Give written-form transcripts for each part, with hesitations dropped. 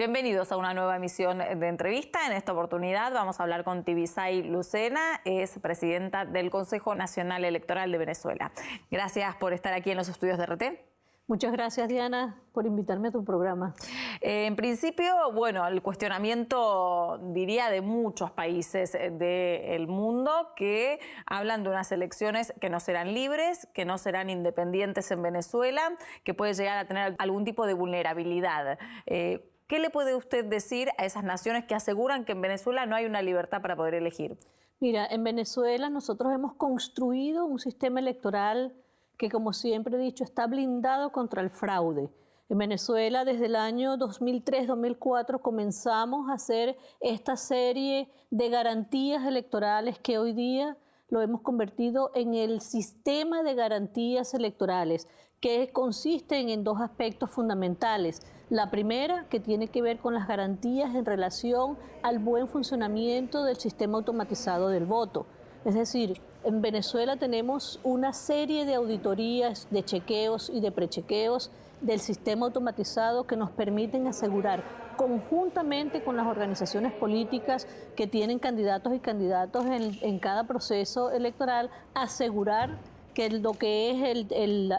Bienvenidos a una nueva emisión de entrevista. En esta oportunidad vamos a hablar con Tibisay Lucena, es presidenta del Consejo Nacional Electoral de Venezuela. Gracias por estar aquí en los estudios de RT. Muchas gracias, Diana, por invitarme a tu programa. En principio, bueno, el cuestionamiento, diría, de muchos países del mundo que hablan de unas elecciones que no serán libres, que no serán independientes en Venezuela, que puede llegar a tener algún tipo de vulnerabilidad. ¿Qué le puede usted decir a esas naciones que aseguran que en Venezuela no hay una libertad para poder elegir? Mira, en Venezuela nosotros hemos construido un sistema electoral que, como siempre he dicho, está blindado contra el fraude. En Venezuela, desde el año 2003-2004, comenzamos a hacer esta serie de garantías electorales que hoy día lo hemos convertido en el sistema de garantías electorales, que consisten en dos aspectos fundamentales. La primera, que tiene que ver con las garantías en relación al buen funcionamiento del sistema automatizado del voto. Es decir, en Venezuela tenemos una serie de auditorías, de chequeos y de prechequeos del sistema automatizado que nos permiten asegurar conjuntamente con las organizaciones políticas que tienen candidatos y candidatos en cada proceso electoral, asegurar que lo que es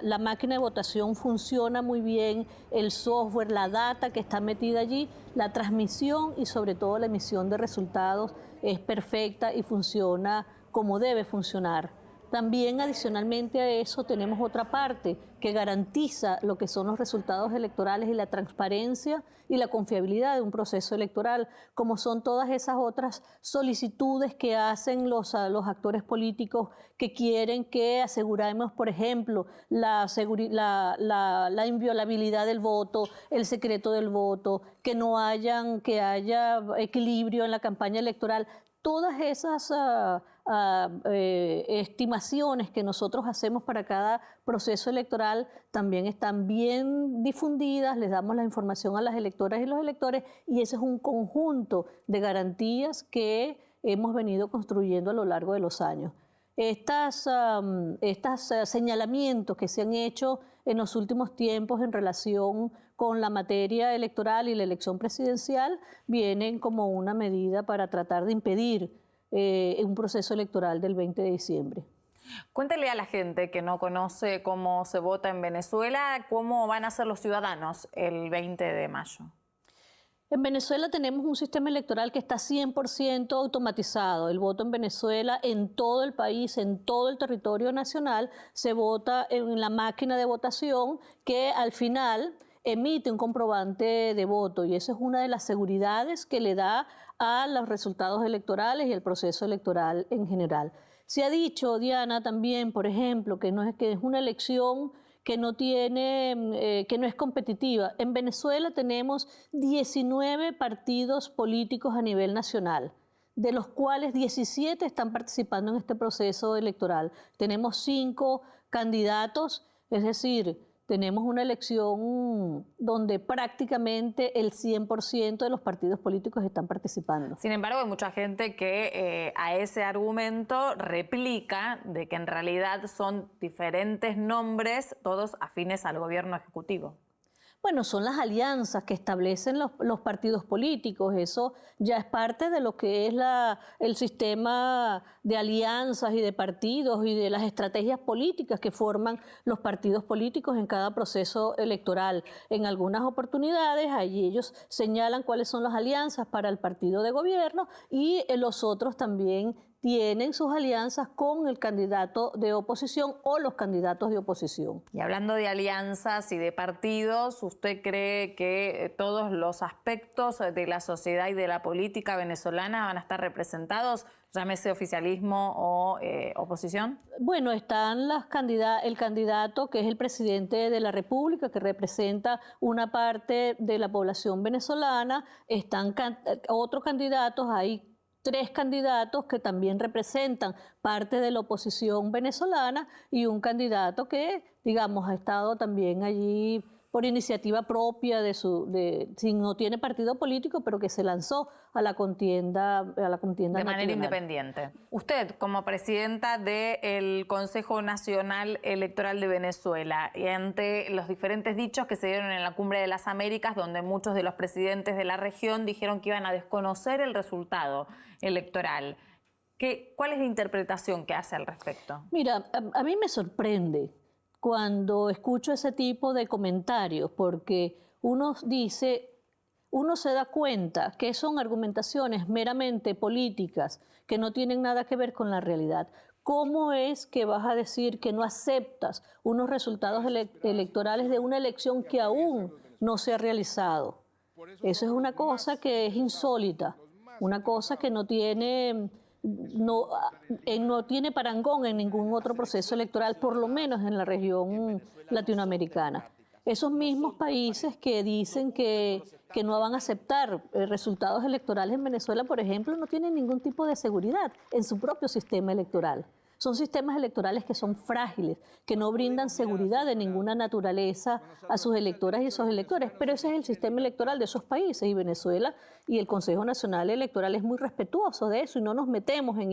la máquina de votación funciona muy bien, el software, la data que está metida allí, la transmisión y sobre todo la emisión de resultados es perfecta y funciona como debe funcionar. También adicionalmente a eso tenemos otra parte que garantiza lo que son los resultados electorales y la transparencia y la confiabilidad de un proceso electoral, como son todas esas otras solicitudes que hacen los actores políticos que quieren que aseguremos, por ejemplo, la inviolabilidad del voto, el secreto del voto, que haya equilibrio en la campaña electoral. Todas esas estimaciones que nosotros hacemos para cada proceso electoral también están bien difundidas, les damos la información a las electoras y los electores, y ese es un conjunto de garantías que hemos venido construyendo a lo largo de los años. Estos señalamientos que se han hecho en los últimos tiempos en relación con la materia electoral y la elección presidencial vienen como una medida para tratar de impedir un proceso electoral del 20 de diciembre. Cuéntele a la gente que no conoce cómo se vota en Venezuela, cómo van a ser los ciudadanos el 20 de mayo. En Venezuela tenemos un sistema electoral que está 100% automatizado. El voto en Venezuela, en todo el país, en todo el territorio nacional, se vota en la máquina de votación que al final emite un comprobante de voto, y esa es una de las seguridades que le da a los resultados electorales y el proceso electoral en general. Se ha dicho, Diana, también, por ejemplo, que es una elección que no es competitiva. En Venezuela tenemos 19 partidos políticos a nivel nacional, de los cuales 17 están participando en este proceso electoral. Tenemos 5 candidatos, es decir, tenemos una elección donde prácticamente el 100% de los partidos políticos están participando. Sin embargo, hay mucha gente que a ese argumento replica de que en realidad son diferentes nombres, todos afines al gobierno ejecutivo. Bueno, son las alianzas que establecen los partidos políticos. Eso ya es parte de lo que es el sistema de alianzas y de partidos y de las estrategias políticas que forman los partidos políticos en cada proceso electoral. En algunas oportunidades, allí ellos señalan cuáles son las alianzas para el partido de gobierno, y los otros también tienen sus alianzas con el candidato de oposición o los candidatos de oposición. Y hablando de alianzas y de partidos, ¿usted cree que todos los aspectos de la sociedad y de la política venezolana van a estar representados, llámese oficialismo o oposición? Bueno, están el candidato que es el presidente de la República, que representa una parte de la población venezolana. Están otros candidatos, hay 3 candidatos que también representan parte de la oposición venezolana y un candidato que, digamos, ha estado también allí por iniciativa propia si no tiene partido político, pero que se lanzó a la contienda de manera nacional. independiente. Usted, como presidenta del Consejo Nacional Electoral de Venezuela, y ante los diferentes dichos que se dieron en la Cumbre de las Américas, donde muchos de los presidentes de la región dijeron que iban a desconocer el resultado electoral, ¿cuál es la interpretación que hace al respecto? Mira, a mí me sorprende cuando escucho ese tipo de comentarios, porque uno se da cuenta que son argumentaciones meramente políticas, que no tienen nada que ver con la realidad. ¿Cómo es que vas a decir que no aceptas unos resultados electorales de una elección que aún no se ha realizado? Eso es una cosa que es insólita, una cosa que no tiene parangón en ningún otro proceso electoral, por lo menos en la región latinoamericana. Esos mismos países que dicen que no van a aceptar resultados electorales en Venezuela, por ejemplo, no tienen ningún tipo de seguridad en su propio sistema electoral. Son sistemas electorales que son frágiles, que no brindan seguridad de ninguna naturaleza a sus electoras y a sus electores. Pero ese es el sistema electoral de esos países, y Venezuela y el Consejo Nacional Electoral es muy respetuoso de eso y no nos metemos en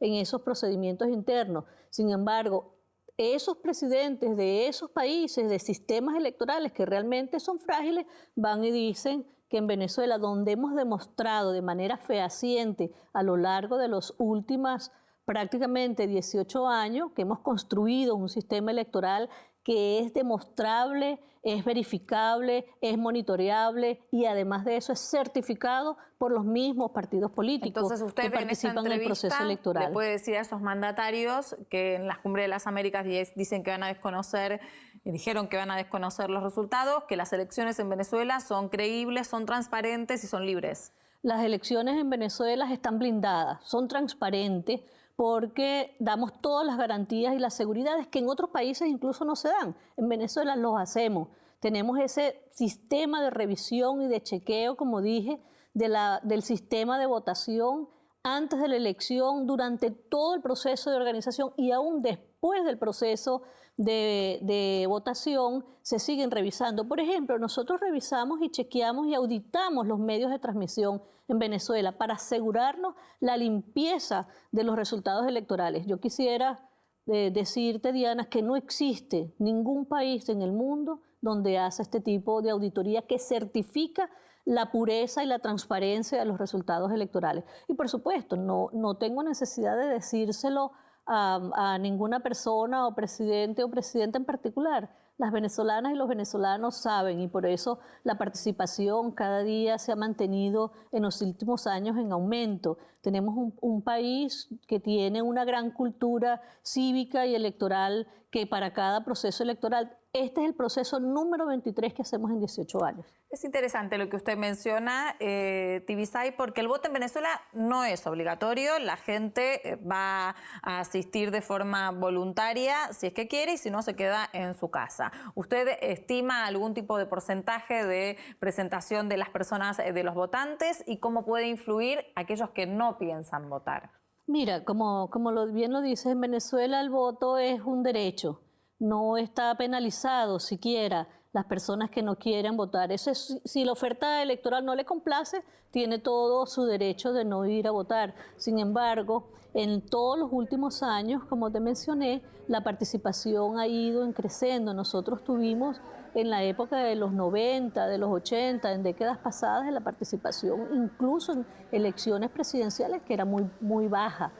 esos procedimientos internos. Sin embargo, esos presidentes de esos países, de sistemas electorales que realmente son frágiles, van y dicen que en Venezuela, donde hemos demostrado de manera fehaciente a lo largo de los últimos prácticamente 18 años, que hemos construido un sistema electoral que es demostrable, es verificable, es monitoreable y además de eso es certificado por los mismos partidos políticos. Entonces usted que participan en el proceso electoral. Le puede decir a esos mandatarios que en la Cumbre de las Américas dicen que van a desconocer, dijeron que van a desconocer los resultados, que las elecciones en Venezuela son creíbles, son transparentes y son libres. Las elecciones en Venezuela están blindadas, son transparentes, porque damos todas las garantías y las seguridades que en otros países incluso no se dan. En Venezuela los hacemos. Tenemos ese sistema de revisión y de chequeo, como dije, del sistema de votación antes de la elección, durante todo el proceso de organización y aún después del proceso de votación se siguen revisando. Por ejemplo, nosotros revisamos y chequeamos y auditamos los medios de transmisión en Venezuela para asegurarnos la limpieza de los resultados electorales. Yo quisiera decirte, Diana, que no existe ningún país en el mundo donde hace este tipo de auditoría que certifica la pureza y la transparencia de los resultados electorales. Y por supuesto, no tengo necesidad de decírselo a ninguna persona o presidente o presidenta en particular. Las venezolanas y los venezolanos saben, y por eso la participación cada día se ha mantenido en los últimos años en aumento. Tenemos un país que tiene una gran cultura cívica y electoral, que para cada proceso electoral, este es el proceso número 23 que hacemos en 18 años. Es interesante lo que usted menciona, Tibisay, porque el voto en Venezuela no es obligatorio. La gente va a asistir de forma voluntaria si es que quiere y si no se queda en su casa. ¿Usted estima algún tipo de porcentaje de presentación de las personas, de los votantes, y cómo puede influir aquellos que no piensan votar? Mira, como bien lo dices, en Venezuela el voto es un derecho. No está penalizado siquiera las personas que no quieren votar. Si la oferta electoral no le complace, tiene todo su derecho de no ir a votar. Sin embargo, en todos los últimos años, como te mencioné, la participación ha ido creciendo. Nosotros tuvimos en la época de los 90, de los 80, en décadas pasadas, la participación incluso en elecciones presidenciales que era muy, muy baja.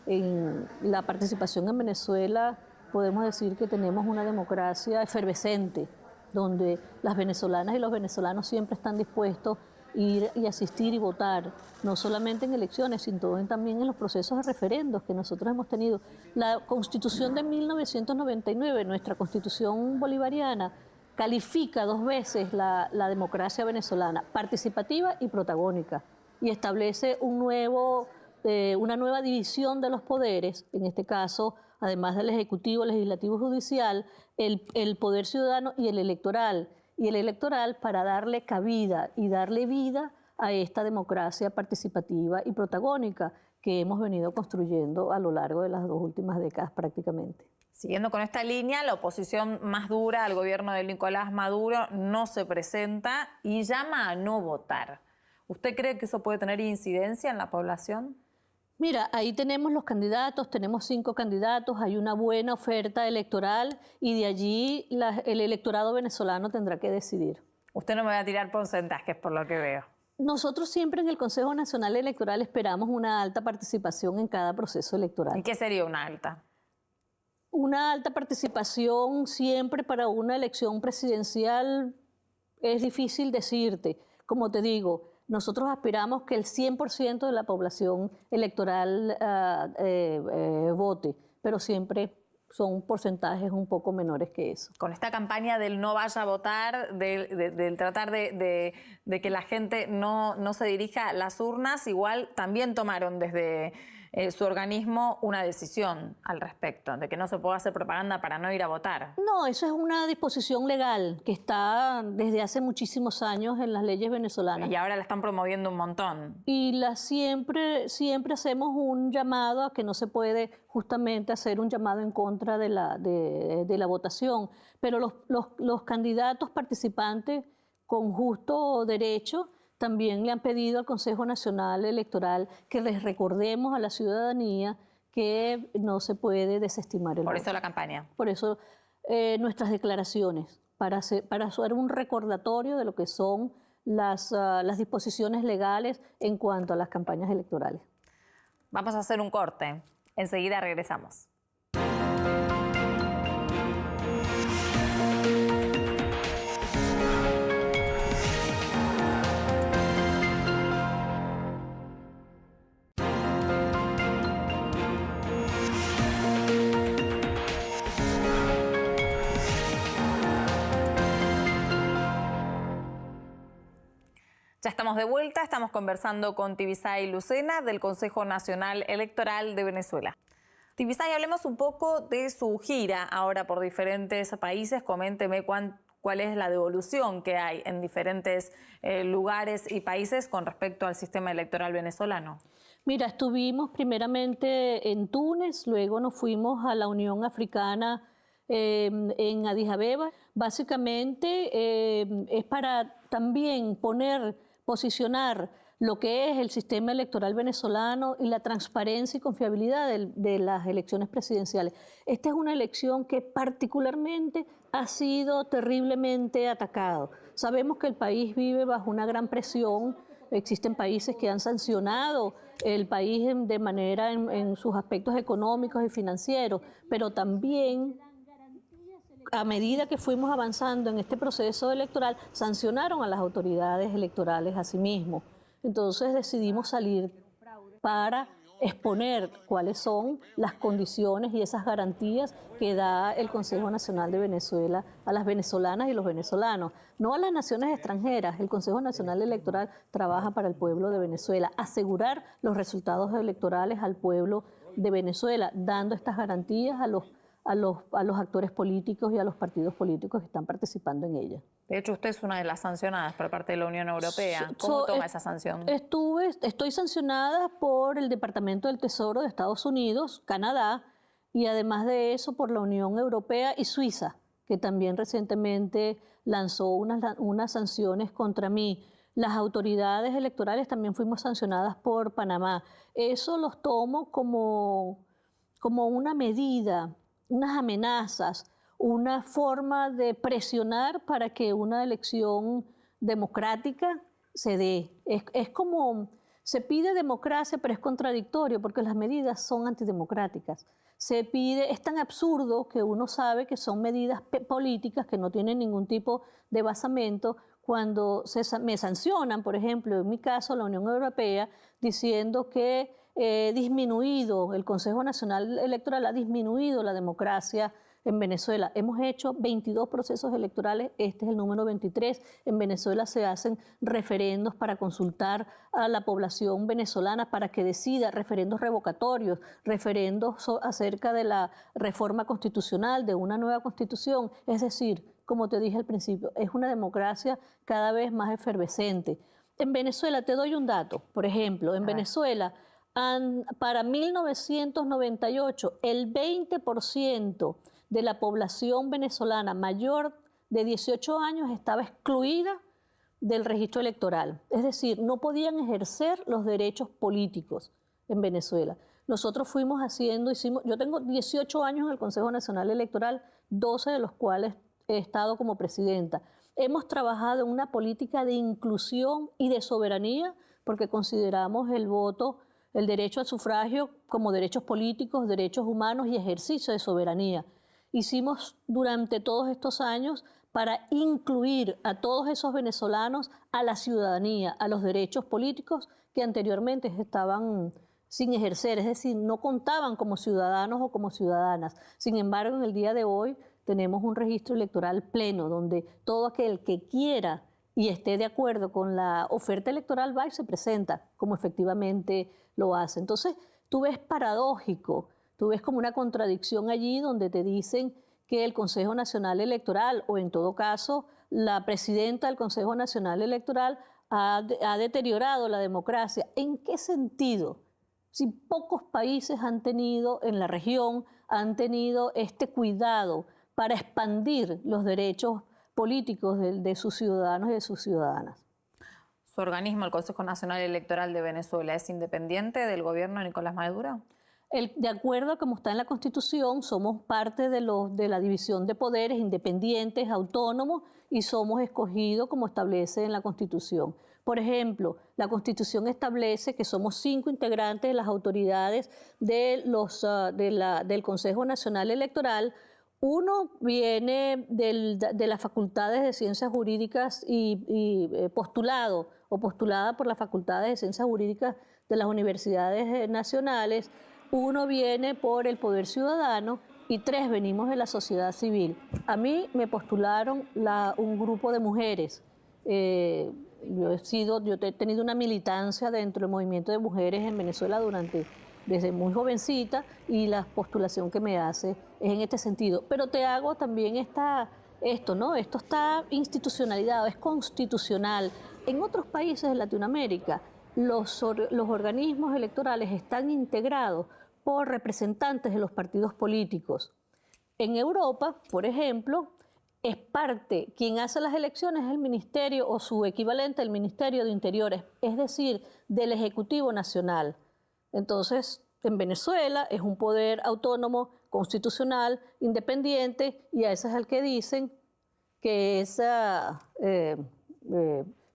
En la participación en Venezuela podemos decir que tenemos una democracia efervescente, donde las venezolanas y los venezolanos siempre están dispuestos a ir y asistir y votar, no solamente en elecciones, sino también en los procesos de referendos que nosotros hemos tenido. La Constitución de 1999, nuestra Constitución bolivariana, califica 2 veces la democracia venezolana, participativa y protagónica, y establece una nueva división de los poderes, en este caso, además del Ejecutivo, Legislativo y Judicial, el Poder Ciudadano y el Electoral. Y el electoral para darle cabida y darle vida a esta democracia participativa y protagónica que hemos venido construyendo a lo largo de las 2 últimas décadas prácticamente. Siguiendo con esta línea, la oposición más dura al gobierno de Nicolás Maduro no se presenta y llama a no votar. ¿Usted cree que eso puede tener incidencia en la población? Mira, ahí tenemos los candidatos, tenemos 5 candidatos, hay una buena oferta electoral y de allí el electorado venezolano tendrá que decidir. Usted no me va a tirar porcentajes por lo que veo. Nosotros siempre en el Consejo Nacional Electoral esperamos una alta participación en cada proceso electoral. ¿Y qué sería una alta? Una alta participación siempre para una elección presidencial es difícil decirte. Como te digo, nosotros aspiramos que el 100% de la población electoral vote, pero siempre son porcentajes un poco menores que eso. Con esta campaña del no vaya a votar, del tratar de que la gente no se dirija a las urnas, igual también tomaron desde su organismo una decisión al respecto, de que no se pueda hacer propaganda para no ir a votar. No, eso es una disposición legal que está desde hace muchísimos años en las leyes venezolanas. Y ahora la están promoviendo un montón. Y siempre hacemos un llamado a que no se puede justamente hacer un llamado en contra de la votación. Pero los candidatos participantes con justo derecho también le han pedido al Consejo Nacional Electoral que les recordemos a la ciudadanía que no se puede desestimar el voto. Por eso la campaña. Por eso nuestras declaraciones, para hacer un recordatorio de lo que son las disposiciones legales en cuanto a las campañas electorales. Vamos a hacer un corte. Enseguida regresamos. Ya estamos de vuelta, estamos conversando con Tibisay Lucena del Consejo Nacional Electoral de Venezuela. Tibisay, hablemos un poco de su gira ahora por diferentes países. Coménteme cuál es la devolución que hay en diferentes lugares y países con respecto al sistema electoral venezolano. Mira, estuvimos primeramente en Túnez, luego nos fuimos a la Unión Africana en Addis Abeba. Básicamente es para también posicionar lo que es el sistema electoral venezolano y la transparencia y confiabilidad de las elecciones presidenciales. Esta es una elección que particularmente ha sido terriblemente atacado. Sabemos que el país vive bajo una gran presión. Existen países que han sancionado el país de manera en sus aspectos económicos y financieros, pero también a medida que fuimos avanzando en este proceso electoral, sancionaron a las autoridades electorales a sí mismos. Entonces decidimos salir para exponer cuáles son las condiciones y esas garantías que da el Consejo Nacional de Venezuela a las venezolanas y los venezolanos, no a las naciones extranjeras. El Consejo Nacional Electoral trabaja para el pueblo de Venezuela, asegurar los resultados electorales al pueblo de Venezuela, dando estas garantías a los actores políticos y a los partidos políticos que están participando en ella. De hecho, usted es una de las sancionadas por parte de la Unión Europea. ¿Cómo toma esa sanción? Estoy sancionada por el Departamento del Tesoro de Estados Unidos, Canadá, y además de eso por la Unión Europea y Suiza, que también recientemente lanzó unas sanciones contra mí. Las autoridades electorales también fuimos sancionadas por Panamá. Eso los tomo como una medida, unas amenazas, una forma de presionar para que una elección democrática se dé. Es como, se pide democracia, pero es contradictorio porque las medidas son antidemocráticas. Es tan absurdo que uno sabe que son medidas políticas que no tienen ningún tipo de basamento cuando me sancionan, por ejemplo, en mi caso, la Unión Europea, diciendo que el Consejo Nacional Electoral ha disminuido la democracia en Venezuela. Hemos hecho 22 procesos electorales, este es el número 23. En Venezuela se hacen referendos para consultar a la población venezolana para que decida, referendos revocatorios, referendos acerca de la reforma constitucional, de una nueva constitución. Es decir, como te dije al principio, es una democracia cada vez más efervescente. En Venezuela, te doy un dato, por ejemplo, en Venezuela, para 1998, el 20% de la población venezolana mayor de 18 años estaba excluida del registro electoral. Es decir, no podían ejercer los derechos políticos en Venezuela. Nosotros fuimos yo tengo 18 años en el Consejo Nacional Electoral, 12 de los cuales he estado como presidenta. Hemos trabajado en una política de inclusión y de soberanía porque consideramos el voto, el derecho al sufragio como derechos políticos, derechos humanos y ejercicio de soberanía. Hicimos durante todos estos años para incluir a todos esos venezolanos a la ciudadanía, a los derechos políticos que anteriormente estaban sin ejercer, es decir, no contaban como ciudadanos o como ciudadanas. Sin embargo, en el día de hoy tenemos un registro electoral pleno donde todo aquel que quiera y esté de acuerdo con la oferta electoral va y se presenta como efectivamente lo hace. Entonces, tú ves paradójico, tú ves como una contradicción allí donde te dicen que el Consejo Nacional Electoral, o en todo caso, la presidenta del Consejo Nacional Electoral ha deteriorado la democracia. ¿En qué sentido? Si pocos países han tenido en la región, han tenido este cuidado para expandir los derechos políticos de sus ciudadanos y de sus ciudadanas. ¿Su organismo, el Consejo Nacional Electoral de Venezuela, es independiente del gobierno de Nicolás Maduro? De acuerdo a como está en la Constitución, somos parte de la división de poderes independientes, autónomos, y somos escogidos como establece en la Constitución. Por ejemplo, la Constitución establece que somos 5 integrantes de las autoridades del Consejo Nacional Electoral. Uno viene de las facultades de Ciencias Jurídicas y postulado o postulada por las facultades de Ciencias Jurídicas de las universidades nacionales. Uno viene por el Poder Ciudadano y 3 venimos de la sociedad civil. A mí me postularon un grupo de mujeres. Yo he tenido una militancia dentro del movimiento de mujeres en Venezuela desde muy jovencita, y la postulación que me hace es en este sentido. Pero te hago también esto, ¿no? Esto está institucionalizado, es constitucional. En otros países de Latinoamérica, los organismos electorales están integrados por representantes de los partidos políticos. En Europa, por ejemplo, quien hace las elecciones es el Ministerio o su equivalente, el Ministerio de Interiores, es decir, del Ejecutivo Nacional. Entonces, en Venezuela es un poder autónomo, constitucional, independiente, y a ese es el que dicen que es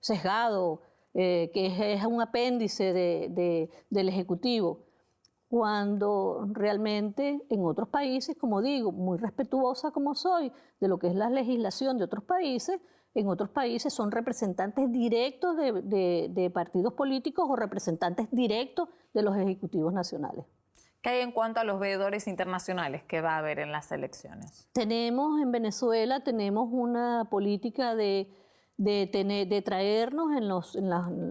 sesgado, que es un apéndice del Ejecutivo, cuando realmente en otros países, como digo, muy respetuosa como soy de lo que es la legislación de otros países, en otros países son representantes directos de partidos políticos o representantes directos de los ejecutivos nacionales. ¿Qué hay en cuanto a los veedores internacionales que va a haber en las elecciones? En Venezuela tenemos una política de traernos en los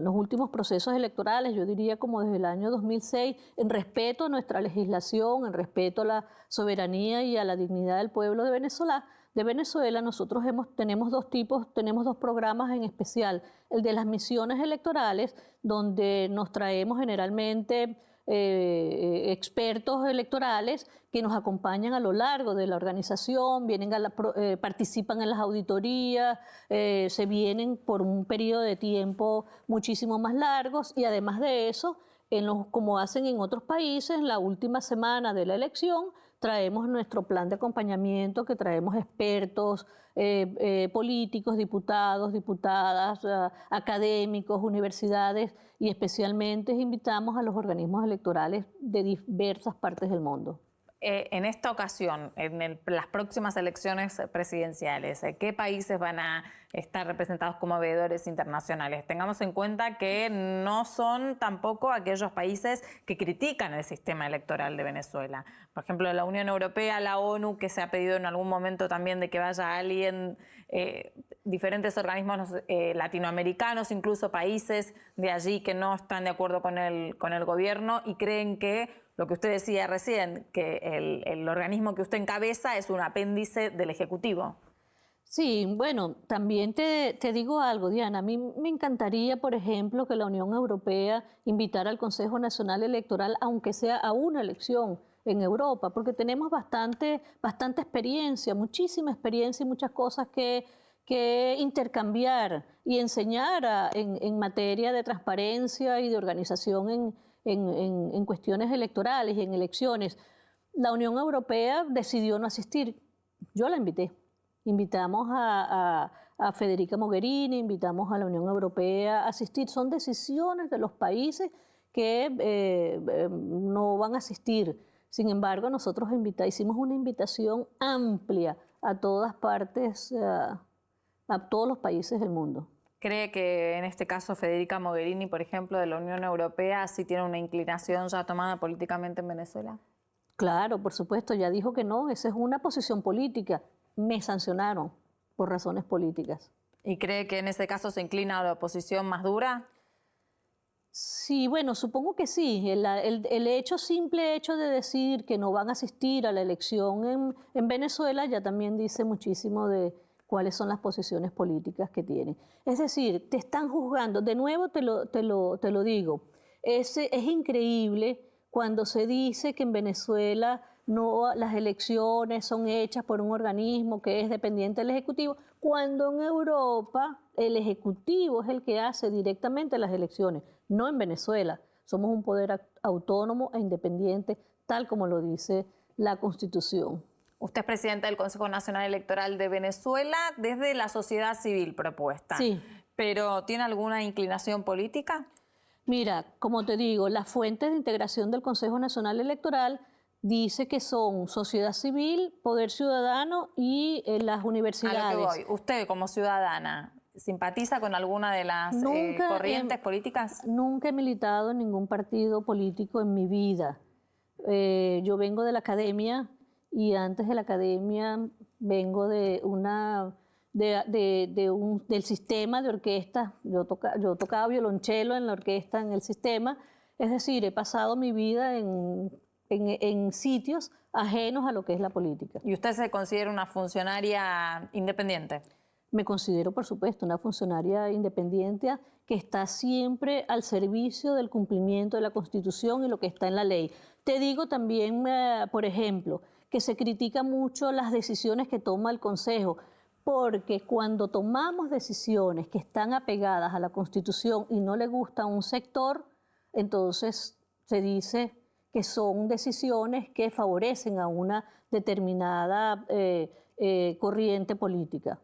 últimos procesos electorales, yo diría como desde el año 2006, en respeto a nuestra legislación, en respeto a la soberanía y a la dignidad del pueblo de Venezuela. Nosotros tenemos 2 programas en especial: el de las misiones electorales, donde nos traemos generalmente expertos electorales que nos acompañan a lo largo de la organización, participan en las auditorías, se vienen por un periodo de tiempo muchísimo más largos, y además de eso, como hacen en otros países, en la última semana de la elección traemos nuestro plan de acompañamiento, que traemos expertos, políticos, diputados, diputadas, académicos, universidades, y especialmente invitamos a los organismos electorales de diversas partes del mundo. En esta ocasión, en las próximas elecciones presidenciales, ¿qué países van a estar representados como veedores internacionales? Tengamos en cuenta que no son tampoco aquellos países que critican el sistema electoral de Venezuela. Por ejemplo, la Unión Europea, la ONU, que se ha pedido en algún momento también de que vaya alguien, diferentes organismos latinoamericanos, incluso países de allí que no están de acuerdo con el gobierno y creen que lo que usted decía recién, que el organismo que usted encabeza es un apéndice del Ejecutivo. Sí, bueno, también te digo algo, Diana. A mí me encantaría, por ejemplo, que la Unión Europea invitara al Consejo Nacional Electoral, aunque sea a una elección en Europa, porque tenemos bastante experiencia, muchísima experiencia y muchas cosas que intercambiar y enseñar en materia de transparencia y de organización en cuestiones electorales y en elecciones. La Unión Europea decidió no asistir. Yo la invité. Invitamos a Federica Mogherini, invitamos a la Unión Europea a asistir. Son decisiones de los países que no van a asistir. Sin embargo, nosotros hicimos una invitación amplia a todas partes, a todos los países del mundo. ¿Cree que en este caso Federica Mogherini, por ejemplo, de la Unión Europea, sí tiene una inclinación ya tomada políticamente en Venezuela? Claro, por supuesto, ya dijo que no, esa es una posición política. Me sancionaron por razones políticas. ¿Y cree que en ese caso se inclina a la oposición más dura? Sí, bueno, supongo que sí. El simple hecho de decir que no van a asistir a la elección en Venezuela ya también dice muchísimo de cuáles son las posiciones políticas que tienen. Es decir, te están juzgando. De nuevo te lo digo. Es increíble cuando se dice que en Venezuela las elecciones son hechas por un organismo que es dependiente del Ejecutivo, cuando en Europa el Ejecutivo es el que hace directamente las elecciones, no en Venezuela. Somos un poder autónomo e independiente, tal como lo dice la Constitución. Usted es presidenta del Consejo Nacional Electoral de Venezuela desde la sociedad civil propuesta. Sí. ¿Pero tiene alguna inclinación política? Mira, como te digo, las fuentes de integración del Consejo Nacional Electoral dice que son sociedad civil, poder ciudadano y las universidades. A lo que voy. Usted, como ciudadana, ¿simpatiza con alguna de las corrientes políticas? Nunca he militado en ningún partido político en mi vida. Yo vengo de la academia y antes de la academia vengo de del sistema de orquesta. Yo tocaba violonchelo en la orquesta, en el sistema. Es decir, he pasado mi vida en sitios ajenos a lo que es la política. ¿Y usted se considera una funcionaria independiente? Me considero, por supuesto, una funcionaria independiente que está siempre al servicio del cumplimiento de la Constitución y lo que está en la ley. Te digo también, por ejemplo, que se critica mucho las decisiones que toma el Consejo, porque cuando tomamos decisiones que están apegadas a la Constitución y no le gusta a un sector, entonces se dice que son decisiones que favorecen a una determinada corriente política.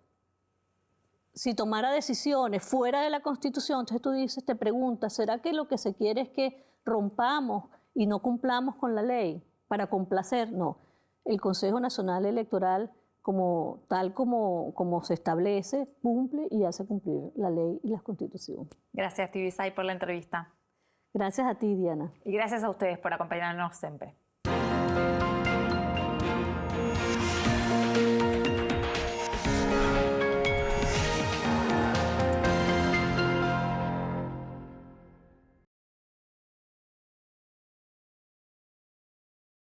Si tomara decisiones fuera de la Constitución, entonces tú dices, te preguntas, ¿será que lo que se quiere es que rompamos y no cumplamos con la ley para complacer? No. El Consejo Nacional Electoral, tal como se establece, cumple y hace cumplir la ley y la Constitución. Gracias, Tibisay, por la entrevista. Gracias a ti, Diana. Y gracias a ustedes por acompañarnos siempre.